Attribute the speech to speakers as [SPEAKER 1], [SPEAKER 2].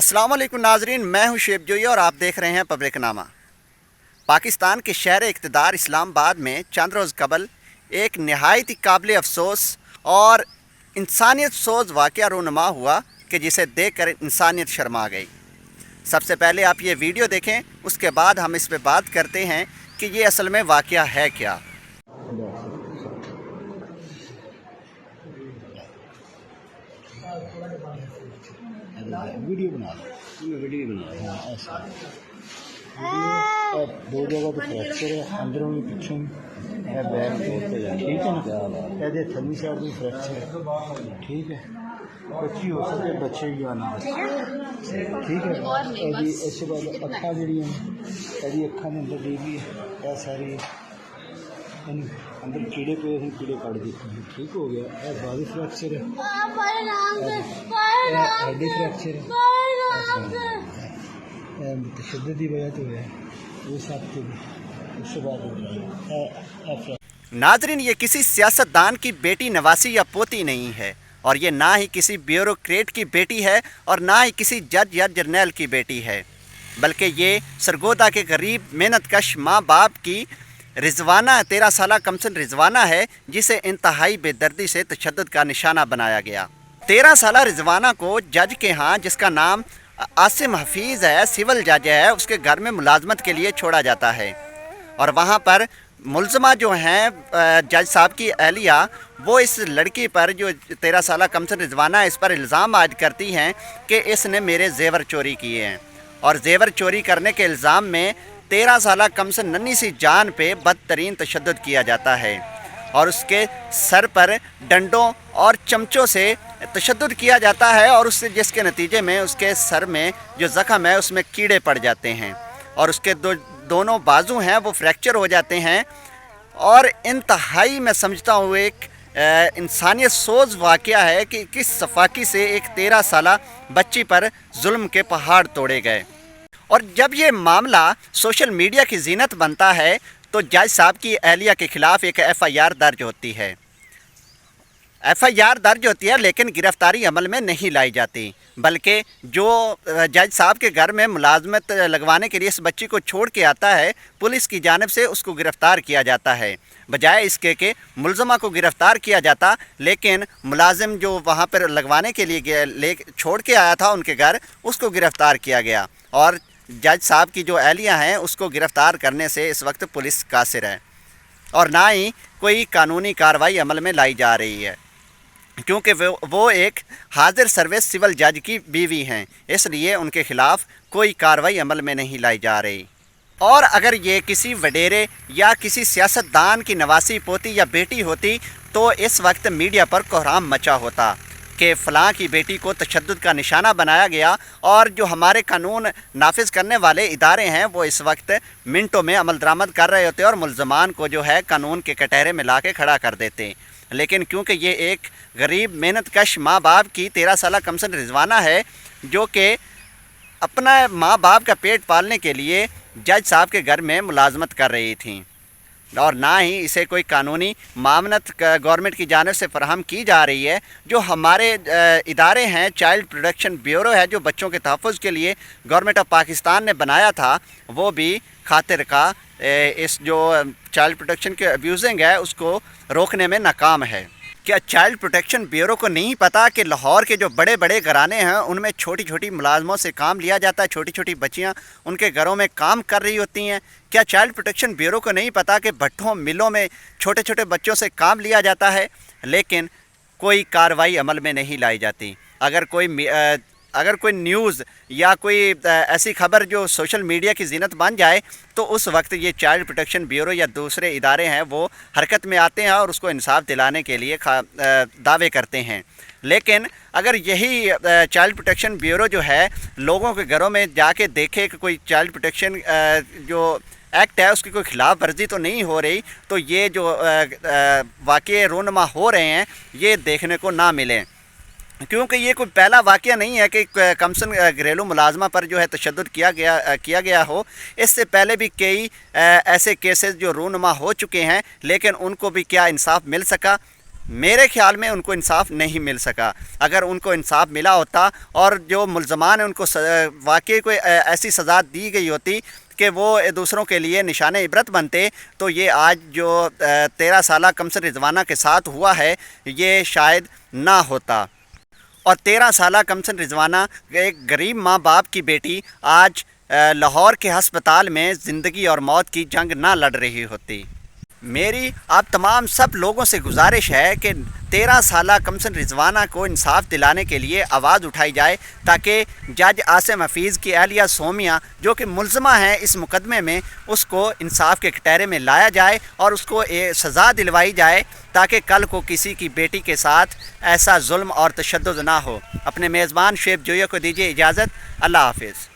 [SPEAKER 1] अस्सलाम वालेकुम नाजरीन, मैं हूं शेब जोई और आप देख रहे हैं पब्लिक नामा। पाकिस्तान के शहर इक़्तिदार इस्लामाबाद में चंद रोज़ कबल एक नहायत ही काबिल अफसोस और इंसानियत सोज वाक़या रूनुमा हुआ कि जिसे देखकर इंसानियत शर्मा गई। सबसे पहले आप ये वीडियो देखें, उसके बाद हम इस पर बात करते हैं कि ये असल में वाक़या है क्या।
[SPEAKER 2] वीडियो बना लो, वीडियो बना लो। हाँ ऐसा दो जगह तो फ्रैक्चर है, अंदरों भी पिछों है, बैक ठीक है ना। ये थली साइड भी फ्रैक्चर है, ठीक है। बच्ची हो सके बच्चे भी आना ठीक है। यदि इसके बाद अखा जी यदि अखा के अंदर देगी है सारी अंदर कीड़े पे कीड़े कट देते, ठीक हो गया। यह बादी फ्रैक्चर है, हड्डी फ्रैक्चर है, तशद्दुद की वजह तो है वो सब उसके बाद।
[SPEAKER 1] नाजरीन, ये किसी सियासतदान की बेटी नवासी या पोती नहीं है, और ये ना ही किसी ब्यूरोक्रेट की बेटी है और ना ही किसी जज या जर्नैल की बेटी है, बल्कि ये सरगोदा के गरीब मेहनतकश माँ बाप की रिजवाना 13 साल कमसन रिजवाना है, जिसे इंतहाई बेदर्दी से तशद्दुद का निशाना बनाया गया। 13 साल रिजवाना को जज के यहाँ, जिसका नाम आसिम हफीज़ है, सिविल जज है, उसके घर में मुलाजमत के लिए छोड़ा जाता है। और वहाँ पर मुलजमा जो हैं जज साहब की अहलिया, वो इस लड़की पर जो 13 साल कमसन रिजवाना है, इस पर इल्ज़ाम आयद करती हैं कि इसने मेरे जेवर चोरी किए हैं। और जेवर चोरी करने के इल्ज़ाम में 13 साल कमसन नन्ही सी जान पे बदतरीन तशद्दुद किया जाता है और उसके सर पर डंडों और चमचों से तशद्दुद किया जाता है, और उससे जिसके नतीजे में उसके सर में जो ज़ख़म है उसमें कीड़े पड़ जाते हैं और उसके दोनों बाजू हैं वो फ्रैक्चर हो जाते हैं। और इंतहाई मैं समझता हूँ एक इंसानियत सोज वाक़या है कि किस सफाकी से एक 13 साल बच्ची पर जुल्म के पहाड़ तोड़े गए। और जब ये मामला सोशल मीडिया की ज़ीनत बनता है तो जज साहब की अहलिया के ख़िलाफ़ एक FIR दर्ज होती है। FIR दर्ज होती है, लेकिन गिरफ़्तारी अमल में नहीं लाई जाती, बल्कि जो जज साहब के घर में मुलाजमत लगवाने के लिए इस बच्ची को छोड़ के आता है, पुलिस की जानिब से उसको गिरफ़्तार किया जाता है। बजाय इसके कि मुलज़मा को गिरफ़्तार किया जाता, लेकिन मुलाजिम जो वहाँ पर लगवाने के लिए छोड़ के आया था उनके घर, उसको गिरफ़्तार किया गया। और जज साहब की जो अहलिया हैं उसको गिरफ़्तार करने से इस वक्त पुलिस कासिर है और ना ही कोई कानूनी कार्रवाई अमल में लाई जा रही है, क्योंकि वो एक हाजिर सर्विस सिविल जज की बीवी हैं, इसलिए उनके ख़िलाफ़ कोई कार्रवाई अमल में नहीं लाई जा रही। और अगर ये किसी वडेरे या किसी सियासतदान की नवासी पोती या बेटी होती तो इस वक्त मीडिया पर कोहराम मचा होता कि फ़लाँ की बेटी को तशद्दुद का निशाना बनाया गया, और जो हमारे कानून नाफिज करने वाले इदारे हैं वो इस वक्त मिनटों में अमल दरामद कर रहे होते और मुलजमान को जो है कानून के कटहरे में ला के खड़ा कर देते। लेकिन क्योंकि ये एक गरीब मेहनतकश माँ बाप की 13 साल कमसन रिजवाना है, जो कि अपना माँ बाप का पेट पालने के लिए जज साहब के घर में मुलाजमत कर रही थी, और ना ही इसे कोई कानूनी मामनत गवर्नमेंट की जानिब से फराहम की जा रही है। जो हमारे इदारे हैं, चाइल्ड प्रोटेक्शन ब्यूरो है, जो बच्चों के तहफ़्फ़ुज़ के लिए गवर्नमेंट ऑफ पाकिस्तान ने बनाया था, वो भी खातिर का इस जो चाइल्ड प्रोटेक्शन के अब्यूजिंग है उसको रोकने में नाकाम है। क्या चाइल्ड प्रोटेक्शन ब्यूरो को नहीं पता कि लाहौर के जो बड़े बड़े घराने हैं उनमें छोटी छोटी मुलाजमों से काम लिया जाता है, छोटी छोटी बच्चियां उनके घरों में काम कर रही होती हैं? क्या चाइल्ड प्रोटेक्शन ब्यूरो को नहीं पता कि भट्ठों मिलों में छोटे छोटे बच्चों से काम लिया जाता है, लेकिन कोई कार्रवाई अमल में नहीं लाई जाती? अगर कोई न्यूज़ या कोई ऐसी खबर जो सोशल मीडिया की ज़ीनत बन जाए तो उस वक्त ये चाइल्ड प्रोटेक्शन ब्यूरो या दूसरे इदारे हैं वो हरकत में आते हैं और उसको इंसाफ दिलाने के लिए दावे करते हैं। लेकिन अगर यही चाइल्ड प्रोटेक्शन ब्यूरो जो है लोगों के घरों में जाके देखे कि कोई चाइल्ड प्रोटेक्शन जो एक्ट है उसकी कोई खिलाफ वर्जी तो नहीं हो रही, तो ये जो वाक़ये रूनुमा हो रहे हैं ये देखने को ना मिलें। क्योंकि ये कोई पहला वाक़या नहीं है कि कमसन घरेलू मुलाजमा पर जो है तशद्दुद किया गया हो। इससे पहले भी कई ऐसे केसेस जो रूनुमा हो चुके हैं, लेकिन उनको भी क्या इंसाफ मिल सका? میرے خیال میں ان کو انصاف نہیں مل سکا. اگر ان کو انصاف ملا ہوتا اور جو ملزمان ہیں ان کو واقعی کوئی ایسی سزا دی گئی ہوتی کہ وہ دوسروں کے لیے نشان عبرت بنتے, تو یہ آج جو 13 سالہ کمسن رضوانہ کے ساتھ ہوا ہے یہ شاید نہ ہوتا. اور 13 سالہ کمسن رضوانہ ایک غریب ماں باپ کی بیٹی آج لاہور کے ہسپتال میں زندگی اور موت کی جنگ نہ لڑ رہی ہوتی. میری آپ تمام سب لوگوں سے گزارش ہے کہ 13 سالہ کمسن رضوانہ کو انصاف دلانے کے لیے آواز اٹھائی جائے تاکہ جج عاصم حفیظ کی اہلیہ سومیہ جو کہ ملزمہ ہیں اس مقدمے میں, اس کو انصاف کے کٹہرے میں لایا جائے اور اس کو سزا دلوائی جائے تاکہ کل کو کسی کی بیٹی کے ساتھ ایسا ظلم اور تشدد نہ ہو. اپنے میزبان شعیب جویہ کو دیجیے اجازت. اللہ حافظ.